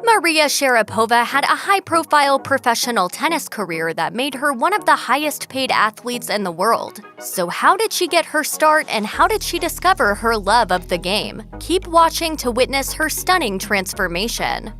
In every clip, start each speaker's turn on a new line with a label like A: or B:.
A: Maria Sharapova had a high-profile professional tennis career that made her one of the highest-paid athletes in the world. So how did she get her start, and how did she discover her love of the game? Keep watching to witness her stunning transformation.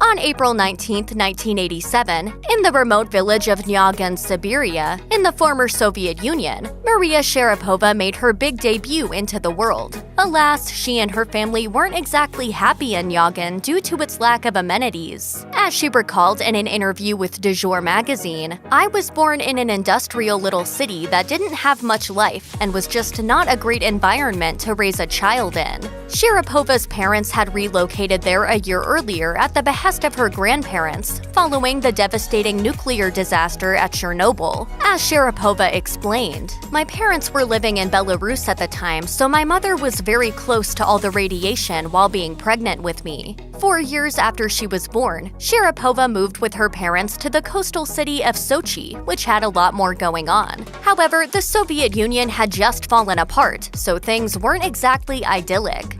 A: On April 19, 1987, in the remote village of Nyagin, Siberia, in the former Soviet Union, Maria Sharapova made her big debut into the world. Alas, she and her family weren't exactly happy in Nyagin due to its lack of amenities. As she recalled in an interview with Du Jour magazine, "I was born in an industrial little city that didn't have much life and was just not a great environment to raise a child in." Sharapova's parents had relocated there a year earlier at the behest of her grandparents, following the devastating nuclear disaster at Chernobyl. As Sharapova explained, "My parents were living in Belarus at the time, so my mother was very close to all the radiation while being pregnant with me." 4 years after she was born, Sharapova moved with her parents to the coastal city of Sochi, which had a lot more going on. However, the Soviet Union had just fallen apart, so things weren't exactly idyllic.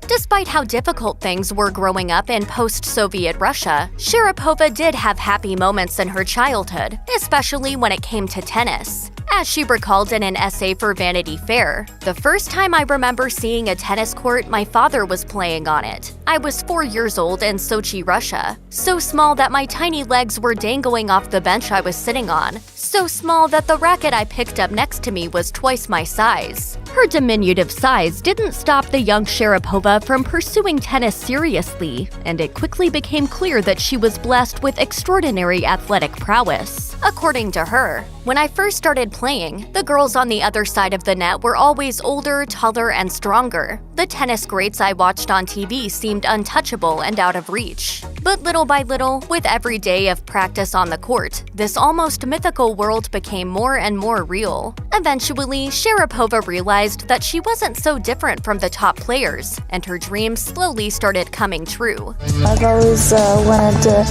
A: Despite how difficult things were growing up in post-Soviet Russia, Sharapova did have happy moments in her childhood, especially when it came to tennis. As she recalled in an essay for Vanity Fair, "The first time I remember seeing a tennis court, my father was playing on it. I was 4 years old in Sochi, Russia. So small that my tiny legs were dangling off the bench I was sitting on. So small that the racket I picked up next to me was twice my size." Her diminutive size didn't stop the young Sharapova from pursuing tennis seriously, and it quickly became clear that she was blessed with extraordinary athletic prowess. According to her, "When I first started playing, the girls on the other side of the net were always older, taller, and stronger. The tennis greats I watched on TV seemed untouchable and out of reach. But little by little, with every day of practice on the court, this almost mythical world became more and more real." Eventually, Sharapova realized that she wasn't so different from the top players, and her dreams slowly started coming true.
B: I've always wanted to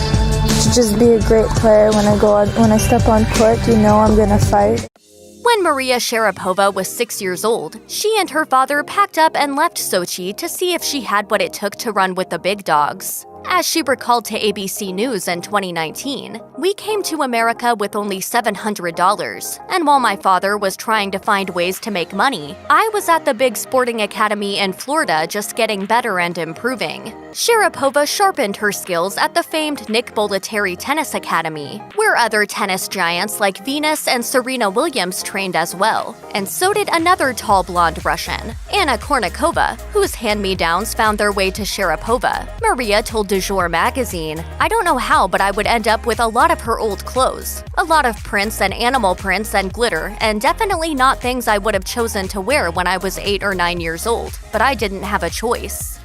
B: just be a great player. When I step on court, I'm gonna fight.
A: When Maria Sharapova was 6 years old, she and her father packed up and left Sochi to see if she had what it took to run with the big dogs. As she recalled to ABC News in 2019, "We came to America with only $700, and while my father was trying to find ways to make money, I was at the big sporting academy in Florida just getting better and improving." Sharapova sharpened her skills at the famed Nick Bollettieri Tennis Academy, where other tennis giants like Venus and Serena Williams trained as well, and so did another tall blonde Russian, Anna Kournikova, whose hand-me-downs found their way to Sharapova. Maria told Du Jour magazine, "I don't know how, but I would end up with a lot of her old clothes. A lot of prints and animal prints and glitter, and definitely not things I would have chosen to wear when I was 8 or 9 years old, but I didn't have a choice."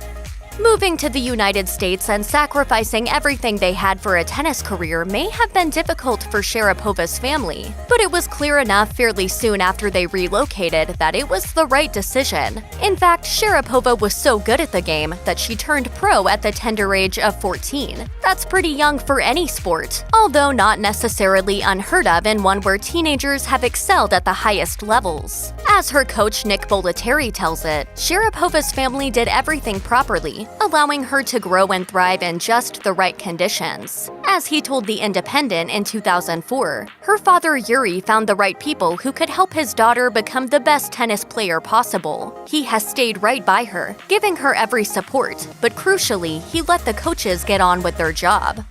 A: Moving to the United States and sacrificing everything they had for a tennis career may have been difficult for Sharapova's family, but it was clear enough fairly soon after they relocated that it was the right decision. In fact, Sharapova was so good at the game that she turned pro at the tender age of 14. That's pretty young for any sport, although not necessarily unheard of in one where teenagers have excelled at the highest levels. As her coach Nick Bollettieri tells it, Sharapova's family did everything properly, allowing her to grow and thrive in just the right conditions. As he told The Independent in 2004, her father Yuri found the right people who could help his daughter become the best tennis player possible. He has stayed right by her, giving her every support, but crucially, he let the coaches get on with their job.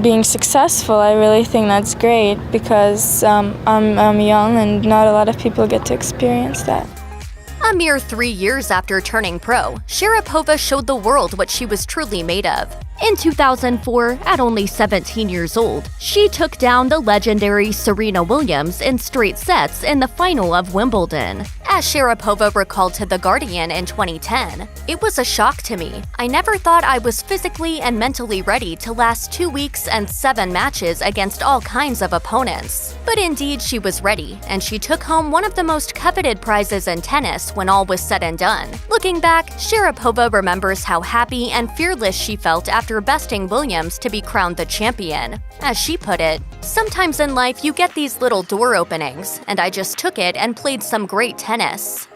B: Being successful, I really think that's great because I'm young and not a lot of people get to experience that.
A: A mere 3 years after turning pro, Sharapova showed the world what she was truly made of. In 2004, at only 17 years old, she took down the legendary Serena Williams in straight sets in the final of Wimbledon. As Sharapova recalled to The Guardian in 2010, "It was a shock to me. I never thought I was physically and mentally ready to last 2 weeks and 7 matches against all kinds of opponents." But indeed, she was ready, and she took home one of the most coveted prizes in tennis when all was said and done. Looking back, Sharapova remembers how happy and fearless she felt after besting Williams to be crowned the champion. As she put it, "Sometimes in life you get these little door openings, and I just took it and played some great tennis."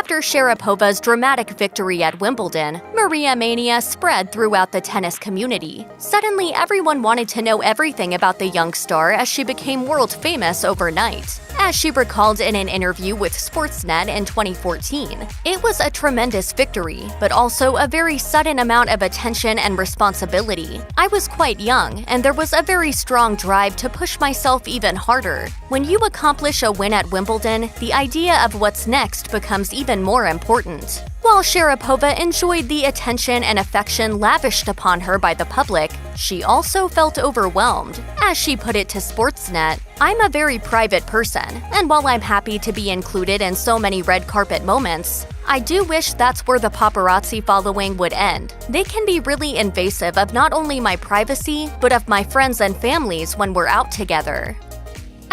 A: After Sharapova's dramatic victory at Wimbledon, Maria mania spread throughout the tennis community. Suddenly, everyone wanted to know everything about the young star as she became world famous overnight. As she recalled in an interview with Sportsnet in 2014, "It was a tremendous victory, but also a very sudden amount of attention and responsibility. I was quite young, and there was a very strong drive to push myself even harder. When you accomplish a win at Wimbledon, the idea of what's next becomes even more important." While Sharapova enjoyed the attention and affection lavished upon her by the public, she also felt overwhelmed. As she put it to Sportsnet, "I'm a very private person, and while I'm happy to be included in so many red carpet moments, I do wish that's where the paparazzi following would end. They can be really invasive of not only my privacy, but of my friends and families when we're out together."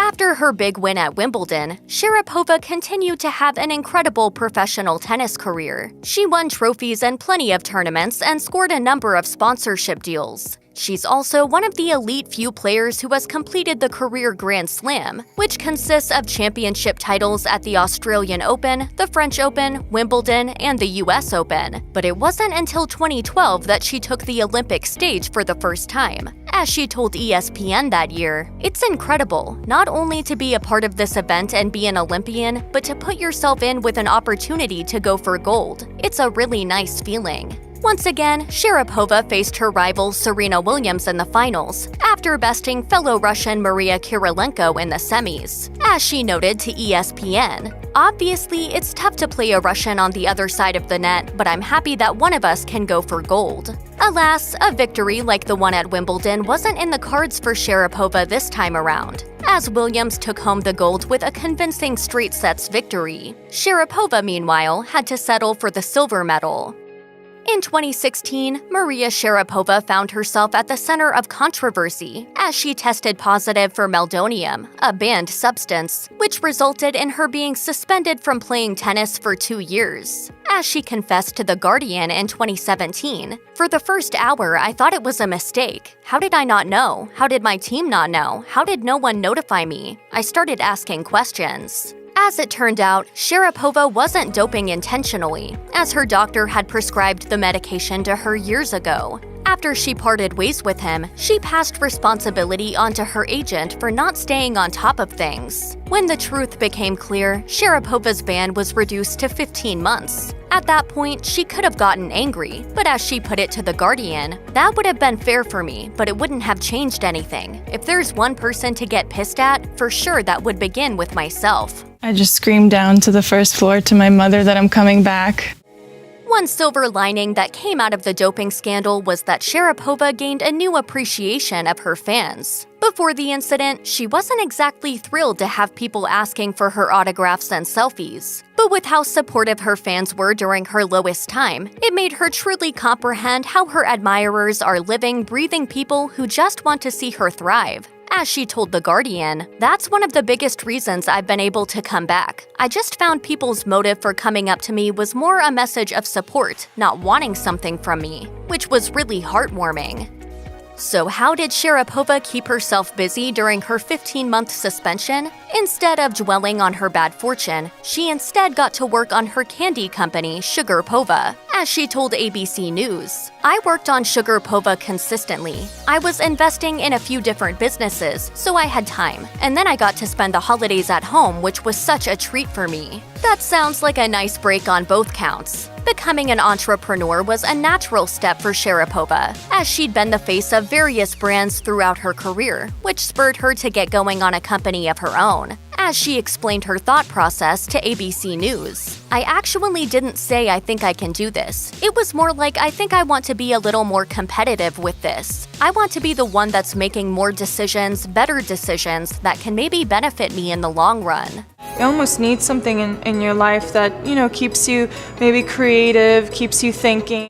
A: After her big win at Wimbledon, Sharapova continued to have an incredible professional tennis career. She won trophies in plenty of tournaments and scored a number of sponsorship deals. She's also one of the elite few players who has completed the career Grand Slam, which consists of championship titles at the Australian Open, the French Open, Wimbledon, and the US Open. But it wasn't until 2012 that she took the Olympic stage for the first time. As she told ESPN that year, "It's incredible, not only to be a part of this event and be an Olympian, but to put yourself in with an opportunity to go for gold. It's a really nice feeling." Once again, Sharapova faced her rival Serena Williams in the finals, after besting fellow Russian Maria Kirilenko in the semis. As she noted to ESPN, "Obviously, it's tough to play a Russian on the other side of the net, but I'm happy that one of us can go for gold." Alas, a victory like the one at Wimbledon wasn't in the cards for Sharapova this time around, as Williams took home the gold with a convincing straight sets victory. Sharapova, meanwhile, had to settle for the silver medal. In 2016, Maria Sharapova found herself at the center of controversy as she tested positive for meldonium, a banned substance, which resulted in her being suspended from playing tennis for 2 years. As she confessed to The Guardian in 2017, "For the first hour, I thought it was a mistake. How did I not know? How did my team not know? How did no one notify me? I started asking questions." As it turned out, Sharapova wasn't doping intentionally, as her doctor had prescribed the medication to her years ago. After she parted ways with him, she passed responsibility onto her agent for not staying on top of things. When the truth became clear, Sharapova's ban was reduced to 15 months. At that point, she could have gotten angry, but as she put it to The Guardian, "That would have been fair for me, but it wouldn't have changed anything. If there's one person to get pissed at, for sure that would begin with myself."
C: I just screamed down to the first floor to my mother that I'm coming back.
A: One silver lining that came out of the doping scandal was that Sharapova gained a new appreciation of her fans. Before the incident, she wasn't exactly thrilled to have people asking for her autographs and selfies. But with how supportive her fans were during her lowest time, it made her truly comprehend how her admirers are living, breathing people who just want to see her thrive. As she told The Guardian, "That's one of the biggest reasons I've been able to come back. I just found people's motive for coming up to me was more a message of support, not wanting something from me, which was really heartwarming." So how did Sharapova keep herself busy during her 15-month suspension? Instead of dwelling on her bad fortune, she instead got to work on her candy company, Sugarpova. As she told ABC News, "I worked on Sugarpova consistently. I was investing in a few different businesses, so I had time. And then I got to spend the holidays at home, which was such a treat for me." That sounds like a nice break on both counts. Becoming an entrepreneur was a natural step for Sharapova, as she'd been the face of various brands throughout her career, which spurred her to get going on a company of her own. As she explained her thought process to ABC News, "I actually didn't say I think I can do this. It was more like I think I want to be a little more competitive with this. I want to be the one that's making more decisions, better decisions, that can maybe benefit me in the long run."
C: You almost need something in your life that, keeps you maybe creative, keeps you thinking.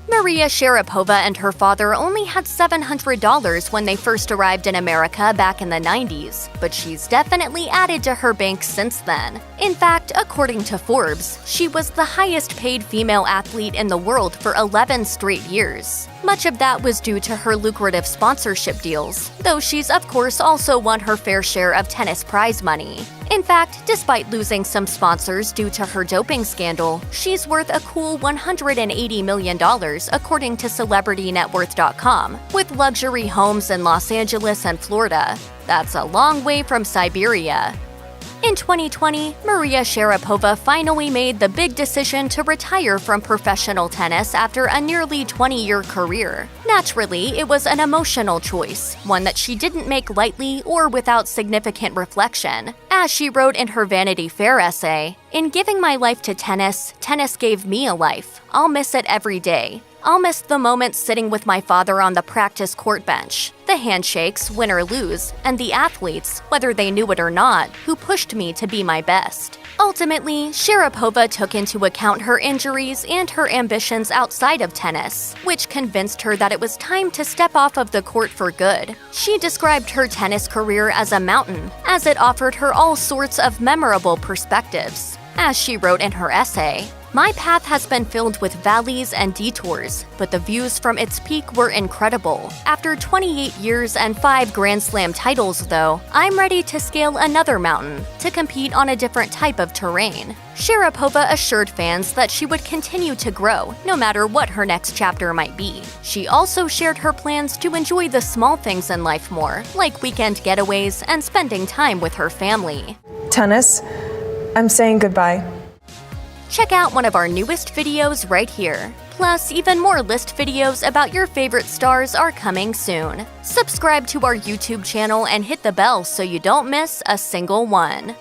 A: Maria Sharapova and her father only had $700 when they first arrived in America back in the 90s, but she's definitely added to her bank since then. In fact, according to Forbes, she was the highest paid female athlete in the world for 11 straight years. Much of that was due to her lucrative sponsorship deals, though she's of course also won her fair share of tennis prize money. In fact, despite losing some sponsors due to her doping scandal, she's worth a cool $180 million according to CelebrityNetWorth.com, with luxury homes in Los Angeles and Florida. That's a long way from Siberia. In 2020, Maria Sharapova finally made the big decision to retire from professional tennis after a nearly 20-year career. Naturally, it was an emotional choice, one that she didn't make lightly or without significant reflection. As she wrote in her Vanity Fair essay, "In giving my life to tennis, tennis gave me a life. I'll miss it every day. I'll miss the moments sitting with my father on the practice court bench, the handshakes, win or lose, and the athletes, whether they knew it or not, who pushed me to be my best." Ultimately, Sharapova took into account her injuries and her ambitions outside of tennis, which convinced her that it was time to step off of the court for good. She described her tennis career as a mountain, as it offered her all sorts of memorable perspectives. As she wrote in her essay, "My path has been filled with valleys and detours, but the views from its peak were incredible. After 28 years and 5 Grand Slam titles, though, I'm ready to scale another mountain, to compete on a different type of terrain." Sharapova assured fans that she would continue to grow, no matter what her next chapter might be. She also shared her plans to enjoy the small things in life more, like weekend getaways and spending time with her family.
D: Tennis, I'm saying goodbye.
A: Check out one of our newest videos right here. Plus, even more list videos about your favorite stars are coming soon. Subscribe to our YouTube channel and hit the bell so you don't miss a single one.